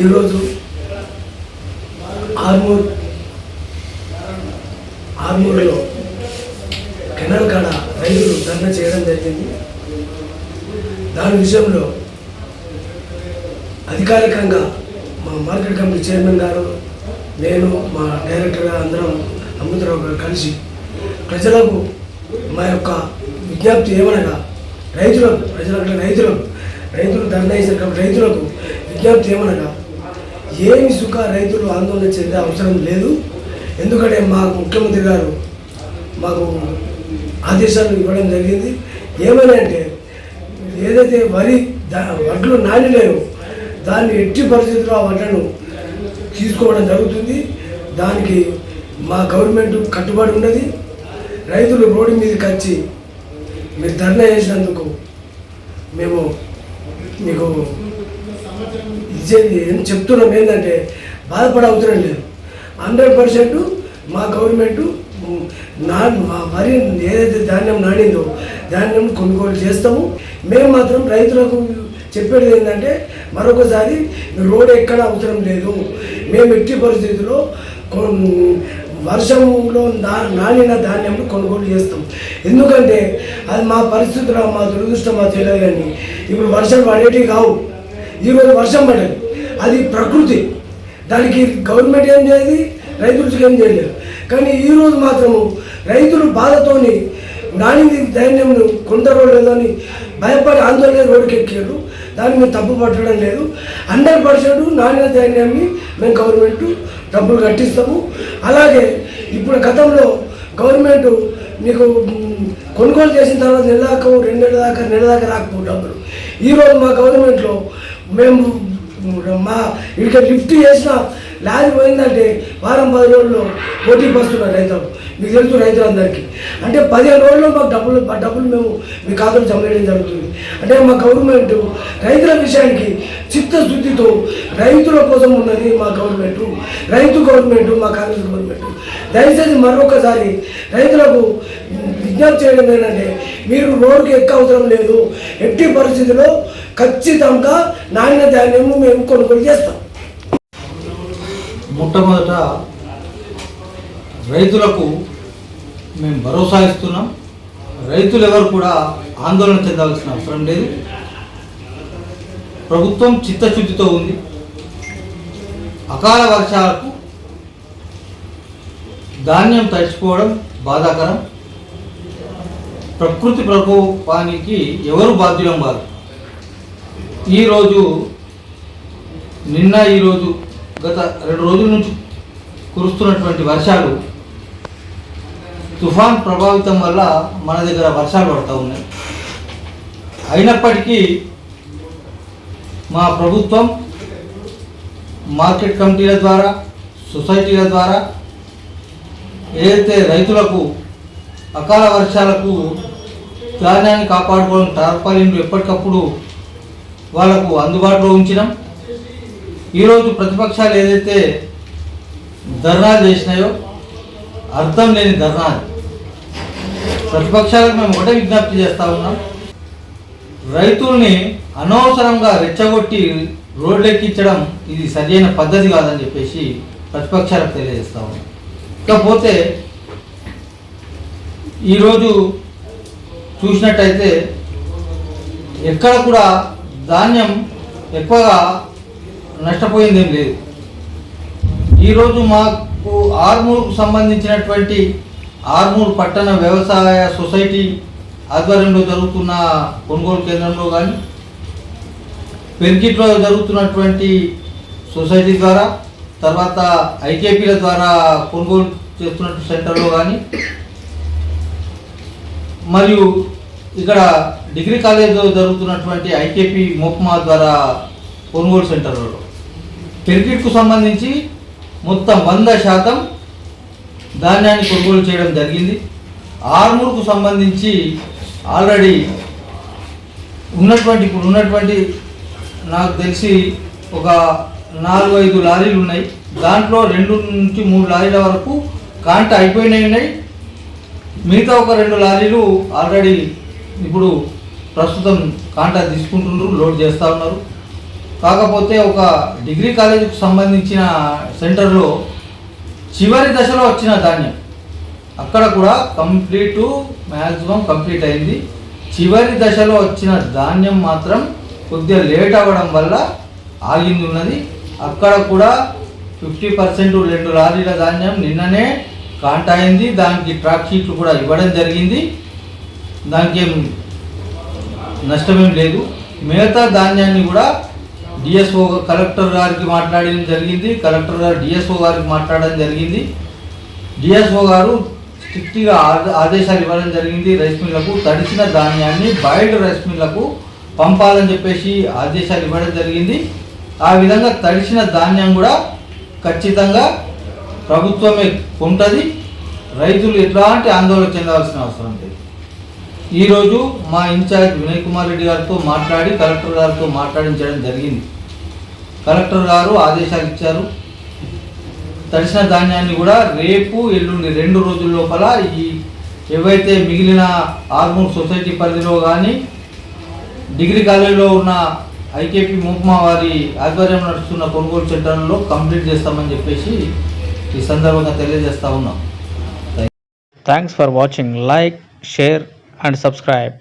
ఈరోజు ఆర్మూరులో కెనాల్ కాడ రైతులు ధర్నా చేయడం జరిగింది. దాని విషయంలో అధికారికంగా మా మార్కెట్ కమిటీ చైర్మన్ గారు, నేను, మా డైరెక్టర్ గారు అందరం అమృతరావు గారు కలిసి ప్రజలకు మా యొక్క విజ్ఞప్తి ఏమనగా రైతులు ధర్నా చేశారు కాబట్టి రైతులకు విజ్ఞప్తి ఏమనగా ఏమి సుఖ రైతులు ఆందోళన చెందే అవసరం లేదు. ఎందుకంటే మా ముఖ్యమంత్రి గారు మాకు ఆదేశాలు ఇవ్వడం జరిగింది. ఏమని అంటే ఏదైతే వడ్లు నాని లేవు దాన్ని ఎట్టి పరిస్థితుల్లో ఆ వడ్లను తీసుకోవడం జరుగుతుంది. దానికి మా గవర్నమెంట్ కట్టుబడి ఉన్నది. రైతులు రోడ్డు మీదకి వచ్చి మీరు ధర్నా చేసినందుకు మేము మీకు ఏం చెప్తున్నాం ఏంటంటే బాధపడే అవసరం లేదు. 100% మా గవర్నమెంట్ మరి ఏదైతే ధాన్యం నాడిందో ధాన్యం కొనుగోలు చేస్తాము. మేము మాత్రం రైతులకు చెప్పేది ఏంటంటే మరొకసారి రోడ్ ఎక్కడ అవసరం లేదు. మేము ఎట్టి పరిస్థితుల్లో వర్షంలో నానిన ధాన్యం కొనుగోలు చేస్తాం. ఎందుకంటే అది మా పరిస్థితుల్లో మా దురదృష్టం మా తెలియదు. కానీ ఇప్పుడు వర్షాలు పడేటివి కావు. ఈరోజు వర్షం పడేది అది ప్రకృతి, దానికి గవర్నమెంట్ ఏం చేయదు, రైతులకు ఏం చేయలేదు. కానీ ఈరోజు మాత్రము రైతులు బాధతోని నానింది ధాన్యం కొందరో లేదని భయపడి ఆందోళన రోడ్డుకి ఎక్కారు. దాన్ని మేము తప్పు పట్టడం లేదు. 100% నానిన ధాన్యాన్ని మేము గవర్నమెంట్ డబ్బులు కట్టిస్తాము. అలాగే ఇప్పుడు గతంలో గవర్నమెంట్ మీకు కొనుగోలు చేసిన తర్వాత నెల దాకా రాకపోవు డబ్బులు. ఈరోజు మా గవర్నమెంట్లో మేము మా ఇక్కడ లిఫ్ట్ చేసిన లారీ పోయిందంటే వారం 10 రోజుల్లో పోటీ పస్తున్నారు రైతులు. మీకు తెలుసు రైతులందరికీ. అంటే 15 రోజుల్లో మాకు డబ్బులు మేము మీ ఖాతాలో జమ చేయడం జరుగుతుంది. అంటే మా గవర్నమెంట్ రైతుల విషయానికి చిత్తశుద్ధితో రైతుల కోసం ఉన్నది మా గవర్నమెంట్. గవర్నమెంట్ మా కాంగ్రెస్ గవర్నమెంట్. దయచేసి మరొకసారి రైతులకు విజ్ఞప్తి చేయడం ఏంటంటే మీరు రోడ్డుకి ఎక్క అవసరం లేదు. ఎట్టి పరిస్థితుల్లో ఖచ్చితంగా నాణ్య ధాన్యము మేము కొనుగోలు చేస్తాం. మొట్టమొదట రైతులకు మేము భరోసా ఇస్తున్నాం. రైతులు ఎవరు కూడా ఆందోళన చెందాల్సిన అవసరం లేదు. ప్రభుత్వం చిత్తశుద్ధితో ఉంది. అకాల వర్షాలకు ధాన్యం తడిచిపోవడం బాధాకరం. ప్రకృతి ప్రకోపానికి ఎవరు బాధ్యులం కాదు. ఈరోజు ఈరోజు గత 2 రోజుల నుంచి కురుస్తున్నటువంటి వర్షాలు, తుఫాన్ ప్రభావితం వల్ల మన దగ్గర వర్షాలు పడుతూ ఉన్నాయి. అయినప్పటికీ మా ప్రభుత్వం మార్కెట్ కమిటీల ద్వారా, సొసైటీల ద్వారా ఏదైతే రైతులకు అకాల వర్షాలకు ధాన్యాన్ని కాపాడుకోవడం టార్పాలిన్లు ఎప్పటికప్పుడు వాళ్లకు అందుబాటులో ఉంచినాం. ఈరోజు ప్రతిపక్షాలు ఏదైతే ధర్నాలు చేసినాయో అర్థం లేని ధర్నాలు. ప్రతిపక్షాలకు మేము ఒకటే విజ్ఞప్తి చేస్తూ ఉన్నాం, రైతుల్ని అనవసరంగా రెచ్చగొట్టి రోడ్లెక్కించడం ఇది సరైన పద్ధతి కాదని చెప్పేసి ప్రతిపక్షాలకు తెలియజేస్తూ ఉన్నాం. ఇకపోతే ఈరోజు చూసినట్టయితే ఎక్కడ కూడా ధాన్యం ఎక్కువగా నష్టపోయింది ఏం లేదు. ఈరోజు మాకు ఆర్మూరుకు సంబంధించినటువంటి ఆర్మూరు పట్టణ వ్యవసాయ సొసైటీ ఆధ్వర్యంలో జరుగుతున్న కొనుగోలు కేంద్రంలో కానీ, పెరికిట్లో జరుగుతున్నటువంటి సొసైటీ ద్వారా, తర్వాత ఐకేపీల ద్వారా కొనుగోలు చేస్తున్నటువంటి సెంటర్లో కానీ, మరియు ఇక్కడ డిగ్రీ కాలేజ్లో జరుగుతున్నటువంటి ఐకేపీ మోప్మా ద్వారా కొనుగోలు సెంటర్లలో పెరికిట్కు సంబంధించి మొత్తం 100% ధాన్యాన్ని కొనుగోలు చేయడం జరిగింది. ఆర్మూరుకు సంబంధించి ఆల్రెడీ ఇప్పుడు ఉన్నటువంటి నాకు తెలిసి ఒక 4-5 లారీలు ఉన్నాయి. దాంట్లో 2 నుంచి 3 లారీల వరకు కాంట అయిపోయినాయి. మిగతా ఒక 2 లారీలు ఆల్రెడీ ఇప్పుడు ప్రస్తుతం కాంటా తీసుకుంటున్నారు, లోడ్ చేస్తూ ఉన్నారు. కాకపోతే ఒక డిగ్రీ కాలేజీకి సంబంధించిన సెంటర్లో చివరి దశలో వచ్చిన ధాన్యం అక్కడ కూడా మ్యాక్సిమం కంప్లీట్ అయింది. చివరి దశలో వచ్చిన ధాన్యం మాత్రం కొద్దిగా లేట్ అవ్వడం వల్ల ఆగింది ఉన్నది. అక్కడ కూడా 50% 2 లారీల ధాన్యం నిన్ననే కాంటా అయింది. దానికి ట్రాక్ షీట్లు కూడా ఇవ్వడం జరిగింది. దానికి ఏం నష్టమేం లేదు. మిగతా ధాన్యాన్ని కూడా డిఎస్ఓ కలెక్టర్ గారికి మాట్లాడడం జరిగింది. కలెక్టర్ గారు డిఎస్ఓ గారికి మాట్లాడడం జరిగింది. డిఎస్ఓ గారు స్ట్రిక్ట్గా ఆదేశాలు ఇవ్వడం జరిగింది. రైస్ మిల్లకు తడిసిన ధాన్యాన్ని బాయిల్డ్ రైస్ మిల్లకు పంపాలని చెప్పేసి ఆదేశాలు ఇవ్వడం జరిగింది. ఆ విధంగా తడిసిన ధాన్యం కూడా ఖచ్చితంగా ప్రభుత్వమే కొంటది. రైతులు ఎట్లాంటి ఆందోళన చెందాల్సిన అవసరం లేదు. ఈరోజు మా ఇన్ఛార్జ్ వినయ్ కుమార్ రెడ్డి గారితో మాట్లాడి కలెక్టర్ గారితో మాట్లాడించడం జరిగింది. కలెక్టర్ గారు ఆదేశాలు ఇచ్చారు. తడిసిన ధాన్యాన్ని కూడా రేపు ఎల్లుండి 2 రోజుల లోపల ఈ ఏవైతే మిగిలిన ఆర్మూర్ సొసైటీ పరిధిలో కానీ డిగ్రీ కాలేజీలో ఉన్న ఐకేపీ ముప్మా వారి ఆధ్వర్యంలో నడుస్తున్న కొనుగోలు సెంటర్లలో కంప్లీట్ చేస్తామని చెప్పేసి ఈ సందర్భంగా తెలియజేస్తా ఉన్నాం. Thanks for watching. Like, share and subscribe.